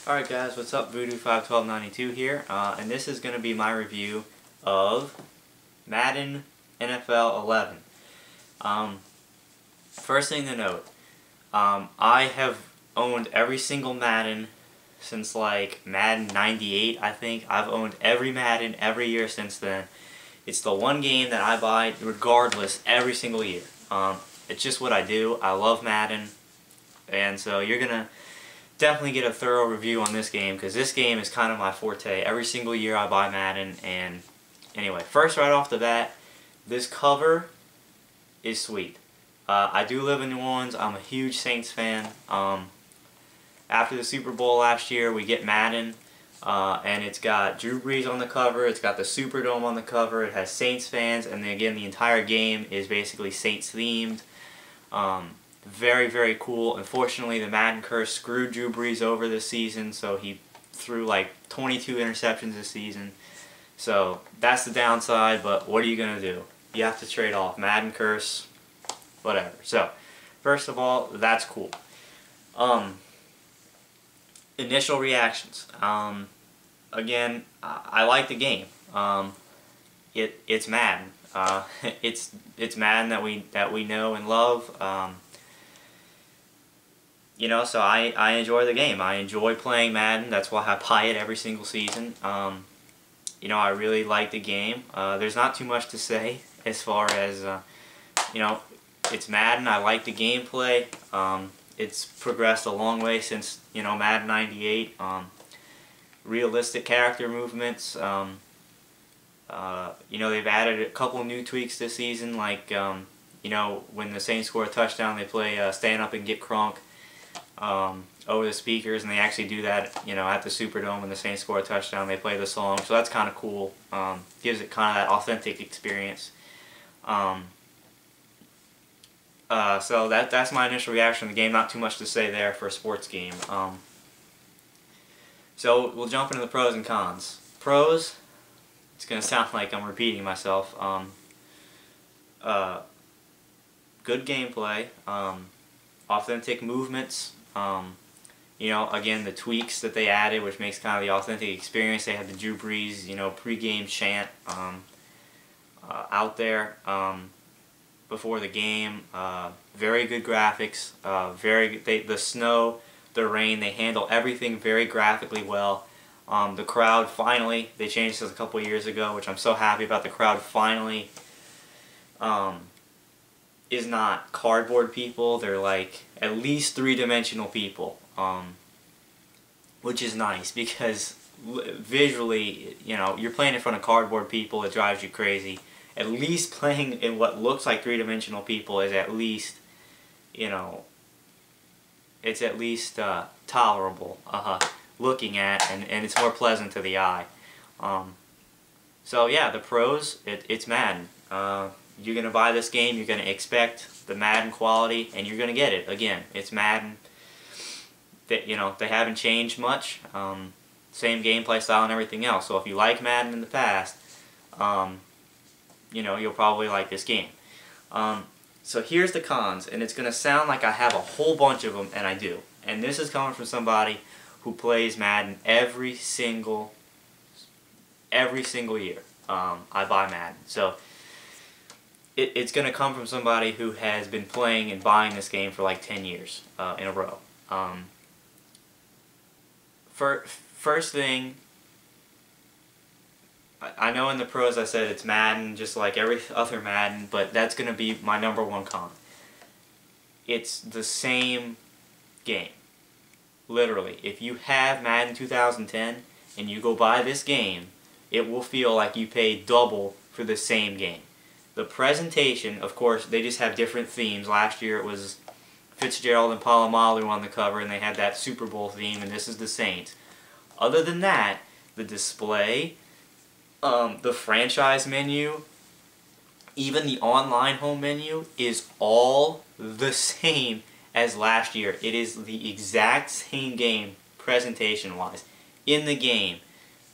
Alright guys, what's up? Voodoo 51292 here, and this is going to be my review of Madden NFL 11. First thing to note, I have owned every single Madden since like Madden 98, I think. I've owned every Madden every year since then. It's the one game that I buy regardless every single year. It's just what I do. I love Madden, and so you're going to definitely get a thorough review on this game because this game is kind of my forte. Every single year I buy Madden, and anyway, first right off the bat, this cover is sweet. I do live in New Orleans. I'm a huge Saints fan. After the Super Bowl last year, we get Madden, and it's got Drew Brees on the cover. It's got the Superdome on the cover. It has Saints fans, and then again, the entire game is basically Saints themed. Very, very cool. Unfortunately, the Madden curse screwed Drew Brees over this season, so he threw like 22 interceptions this season. So that's the downside, but what are you going to do? You have to trade off. Madden curse, whatever. So, first of all, that's cool. Initial reactions. Again, I like the game. It's Madden. It's Madden that we know and love. You know, so I enjoy the game. I enjoy playing Madden. That's why I buy it every single season. You know, I really like the game. There's not too much to say as far as, you know, it's Madden. I like the gameplay. It's progressed a long way since, you know, Madden 98. Realistic character movements. You know, they've added a couple new tweaks this season, like, you know, when the Saints score a touchdown, they play Stand Up and Get Crunk over the speakers, and they actually do that, you know, at the Superdome when the Saints score a touchdown. They play the song, so that's kind of cool. Gives it kind of that authentic experience. So that's my initial reaction to the game. Not too much to say there for a sports game. So we'll jump into the pros and cons. Pros, it's going to sound like I'm repeating myself. Good gameplay, authentic movements. You know, again, the tweaks that they added, which makes kind of the authentic experience. They had the Drew Brees, you know, pre-game chant out there before the game. Very good graphics. The snow, the rain, they handle everything very graphically well. The crowd finally, they changed this a couple years ago, which I'm so happy about. The crowd finally is not cardboard people. They're like at least three-dimensional people, which is nice because visually, you know, you're playing in front of cardboard people, it drives you crazy. At least playing in what looks like three-dimensional people is at least, you know, it's at least tolerable looking at, and it's more pleasant to the eye. So yeah, the pros, it's Madden. You're going to buy this game, you're going to expect the Madden quality, and you're going to get it. Again, it's Madden. You know, they haven't changed much. Same gameplay style and everything else. So if you like Madden in the past, you know, you'll probably like this game. So here's the cons, and it's going to sound like I have a whole bunch of them, and I do. And this is coming from somebody who plays Madden every single year. I buy Madden. So it's going to come from somebody who has been playing and buying this game for like 10 years in a row. First thing, I know in the pros I said it's Madden just like every other Madden, but that's going to be my #1 con. It's the same game. Literally. If you have Madden 2010 and you go buy this game, it will feel like you paid double for the same game. The presentation, of course, they just have different themes. Last year it was Fitzgerald and Palomalu on the cover, and they had that Super Bowl theme, and this is the Saints. Other than that, the display, the franchise menu, even the online home menu is all the same as last year. It is the exact same game presentation-wise. In the game,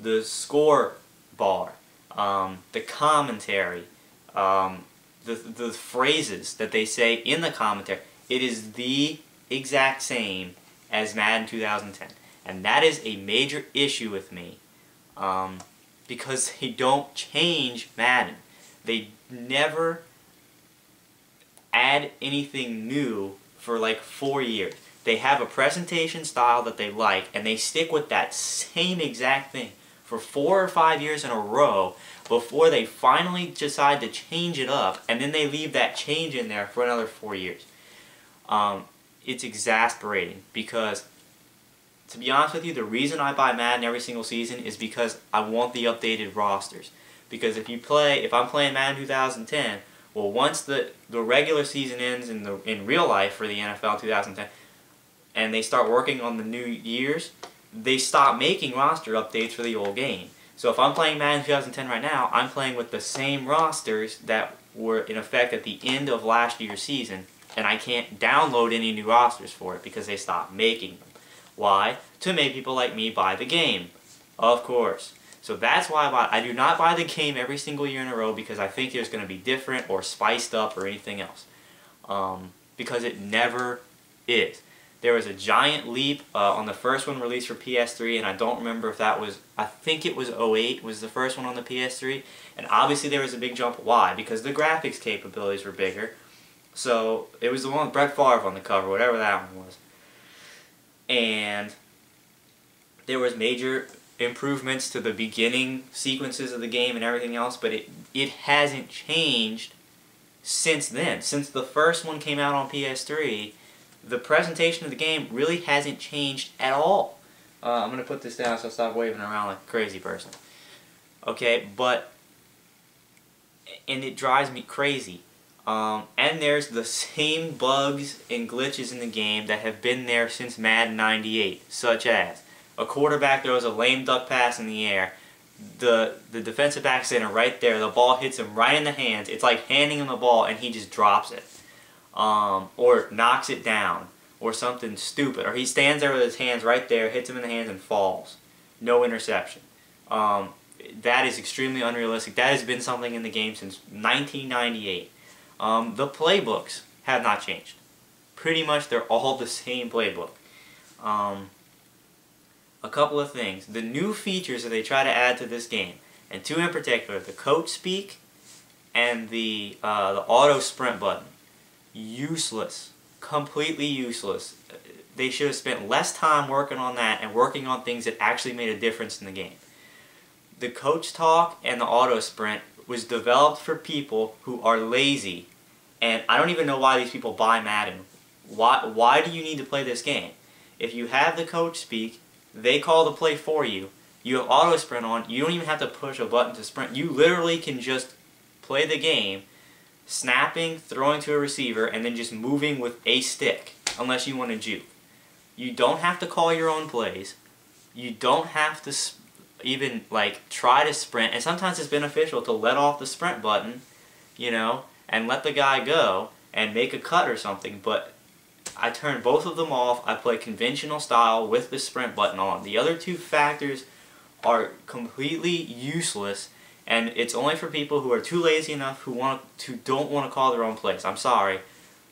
the score bar, the commentary, the phrases that they say in the commentary, it is the exact same as Madden 2010. And that is a major issue with me, because they don't change Madden. They never add anything new for like 4 years. They have a presentation style that they like, and they stick with that same exact thing for 4 or 5 years in a row before they finally decide to change it up, and then they leave that change in there for another 4 years. It's exasperating because, to be honest with you, the reason I buy Madden every single season is because I want the updated rosters. Because if I'm playing Madden 2010, well, once the regular season ends in real life for the NFL 2010, and they start working on the new years, they stop making roster updates for the old game. So if I'm playing Madden 2010 right now, I'm playing with the same rosters that were in effect at the end of last year's season, and I can't download any new rosters for it because they stopped making them. Why? To make people like me buy the game. Of course. So that's why I do not buy the game every single year in a row, because I think there's going to be different or spiced up or anything else. Because it never is. There was a giant leap on the first one released for PS3, and I don't remember if that was, I think it was 08 was the first one on the PS3. And obviously there was a big jump. Why? Because the graphics capabilities were bigger. So it was the one with Brett Favre on the cover, whatever that one was. And there was major improvements to the beginning sequences of the game and everything else, but it hasn't changed since then. Since the first one came out on PS3, the presentation of the game really hasn't changed at all. I'm going to put this down so I stop waving around like a crazy person. Okay, and it drives me crazy. And there's the same bugs and glitches in the game that have been there since Madden 98, such as a quarterback throws a lame duck pass in the air, the defensive back center right there, the ball hits him right in the hands, it's like handing him the ball and he just drops it, or knocks it down, or something stupid, or he stands there with his hands right there, hits him in the hands and falls. No interception. That is extremely unrealistic. That has been something in the game since 1998. The playbooks have not changed. Pretty much they're all the same playbook. A couple of things. The new features that they try to add to this game, and two in particular, the coach speak and the auto sprint button. Useless. Completely useless. They should have spent less time working on that and working on things that actually made a difference in the game. The coach talk and the auto sprint was developed for people who are lazy, and I don't even know why these people buy Madden. Why do you need to play this game? If you have the coach speak, they call the play for you. You have auto sprint on. You don't even have to push a button to sprint. You literally can just play the game, snapping, throwing to a receiver, and then just moving with a stick, unless you want to juke. You don't have to call your own plays. You don't have to even like try to sprint, and sometimes it's beneficial to let off the sprint button, you know, and let the guy go and make a cut or something, but I turn both of them off. I play conventional style with the sprint button on. The other two factors are completely useless, and it's only for people who are too lazy enough who don't want to call their own plays. I'm sorry,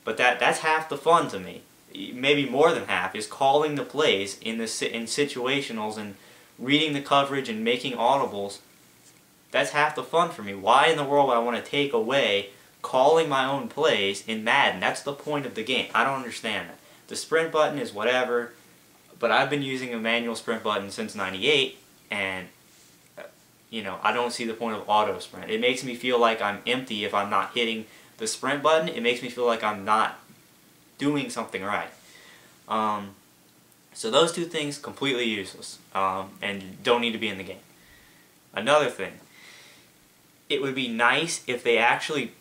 but that's half the fun to me. Maybe more than half is calling the plays in situationals and reading the coverage and making audibles. That's half the fun for me. Why in the world would I want to take away calling my own plays in Madden? That's the point of the game. I don't understand that. The sprint button is whatever, but I've been using a manual sprint button since '98, and you know, I don't see the point of auto sprint. It makes me feel like I'm empty if I'm not hitting the sprint button. It makes me feel like I'm not doing something right. So those two things, completely useless, and don't need to be in the game. Another thing, it would be nice if they actually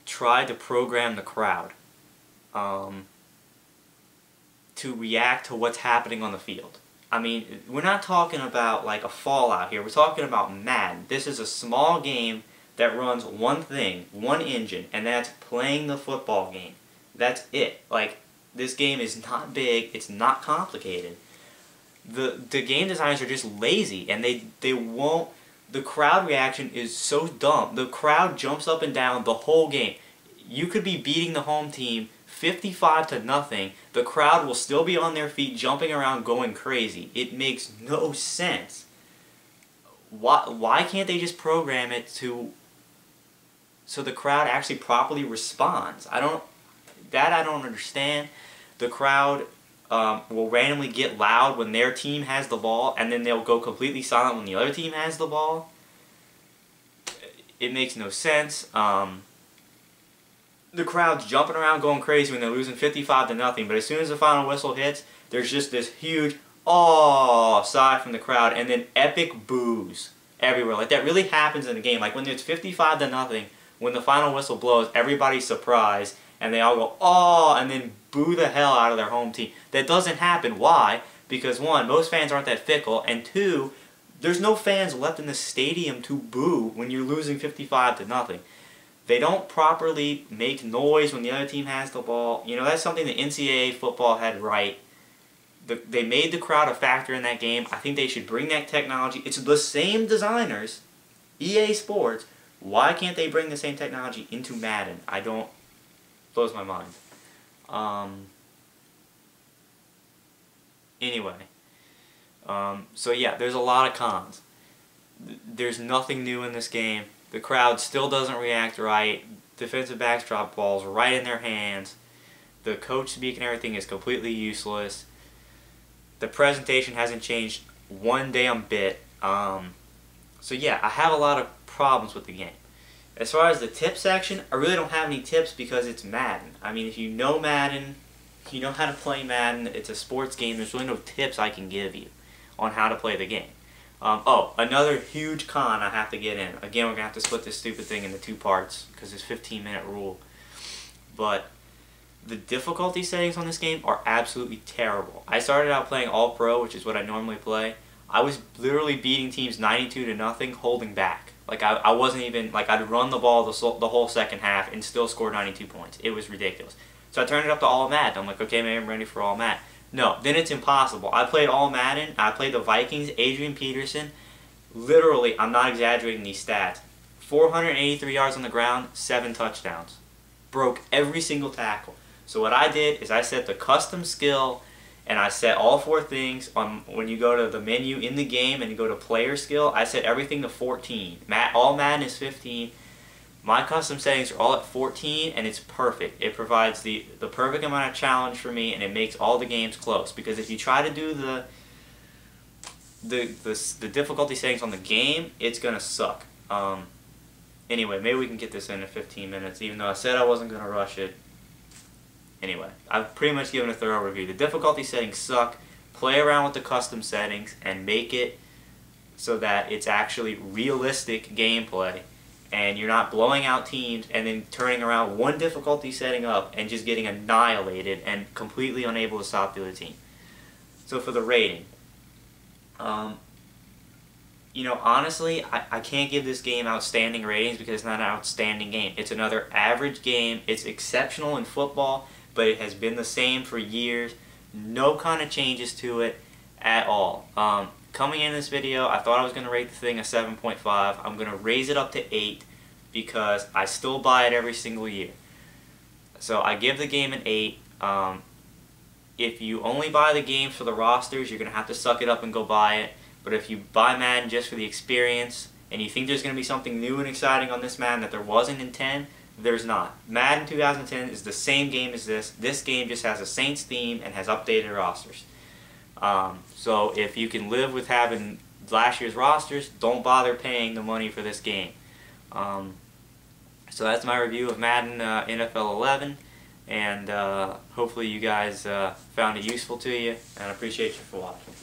tried to program the crowd to react to what's happening on the field. I mean, we're not talking about like a Fallout here. We're talking about Madden. This is a small game that runs one thing, one engine, and that's playing the football game. That's it. Like, this game is not big, it's not complicated. The game designers are just lazy, and they won't. The crowd reaction is so dumb. The crowd jumps up and down the whole game. You could be beating the home team 55-0, the crowd will still be on their feet, jumping around, going crazy. It makes no sense. Why can't they just program it so the crowd actually properly responds? I don't understand. The crowd will randomly get loud when their team has the ball, and then they'll go completely silent when the other team has the ball. It makes no sense. The crowd's jumping around going crazy when they're losing 55-0, but as soon as the final whistle hits, there's just this huge "oh" sigh from the crowd, and then epic boos everywhere. Like, that really happens in a game. Like, when it's 55-0, when the final whistle blows, everybody's surprised, and they all go "oh," and then boo the hell out of their home team. That doesn't happen. Why? Because one, most fans aren't that fickle, and two, there's no fans left in the stadium to boo when you're losing 55-0. They don't properly make noise when the other team has the ball. You know, that's something the NCAA football had right. They made the crowd a factor in that game. I think they should bring that technology. It's the same designers, EA Sports. Why can't they bring the same technology into Madden? Blows my mind. Anyway. So yeah, there's a lot of cons. There's nothing new in this game. The crowd still doesn't react right. Defensive backs drop balls right in their hands. The coach speak and everything is completely useless. The presentation hasn't changed one damn bit. So yeah, I have a lot of problems with the game. As far as the tip section, I really don't have any tips because it's Madden. I mean, if you know Madden, you know how to play Madden, it's a sports game, there's really no tips I can give you on how to play the game. Oh, another huge con I have to get in. Again, we're going to have to split this stupid thing into 2 parts because it's 15-minute rule. But the difficulty settings on this game are absolutely terrible. I started out playing All Pro, which is what I normally play. I was literally beating teams 92-0, holding back. Like, I wasn't even, like, I'd run the ball the whole second half and still score 92 points. It was ridiculous. So I turned it up to All Madden. I'm like, okay, maybe I'm ready for All Madden. No, then it's impossible. I played All Madden. I played the Vikings, Adrian Peterson. Literally, I'm not exaggerating these stats. 483 yards on the ground, 7 touchdowns. Broke every single tackle. So what I did is I set the custom skill, and I set all 4 things on when you go to the menu in the game and you go to player skill. I set everything to 14. All Madden is 15. My custom settings are all at 14, and it's perfect. It provides the perfect amount of challenge for me, and it makes all the games close. Because if you try to do the difficulty settings on the game, it's gonna suck. Anyway, maybe we can get this in 15 minutes, even though I said I wasn't gonna rush it. Anyway, I've pretty much given a thorough review. The difficulty settings suck. Play around with the custom settings and make it so that it's actually realistic gameplay. And you're not blowing out teams and then turning around one difficulty setting up and just getting annihilated and completely unable to stop the other team. So for the rating, you know, honestly, I can't give this game outstanding ratings because it's not an outstanding game. It's another average game. It's exceptional in football, but it has been the same for years. No kind of changes to it at all. Coming in this video, I thought I was going to rate the thing a 7.5. I'm going to raise it up to 8 because I still buy it every single year. So I give the game an 8. If you only buy the games for the rosters, you're going to have to suck it up and go buy it. But if you buy Madden just for the experience and you think there's going to be something new and exciting on this Madden that there wasn't in 10, there's not. Madden 2010 is the same game as this. This game just has a Saints theme and has updated rosters. So if you can live with having last year's rosters, don't bother paying the money for this game. So that's my review of Madden NFL 11, and hopefully you guys found it useful to you, and I appreciate you for watching.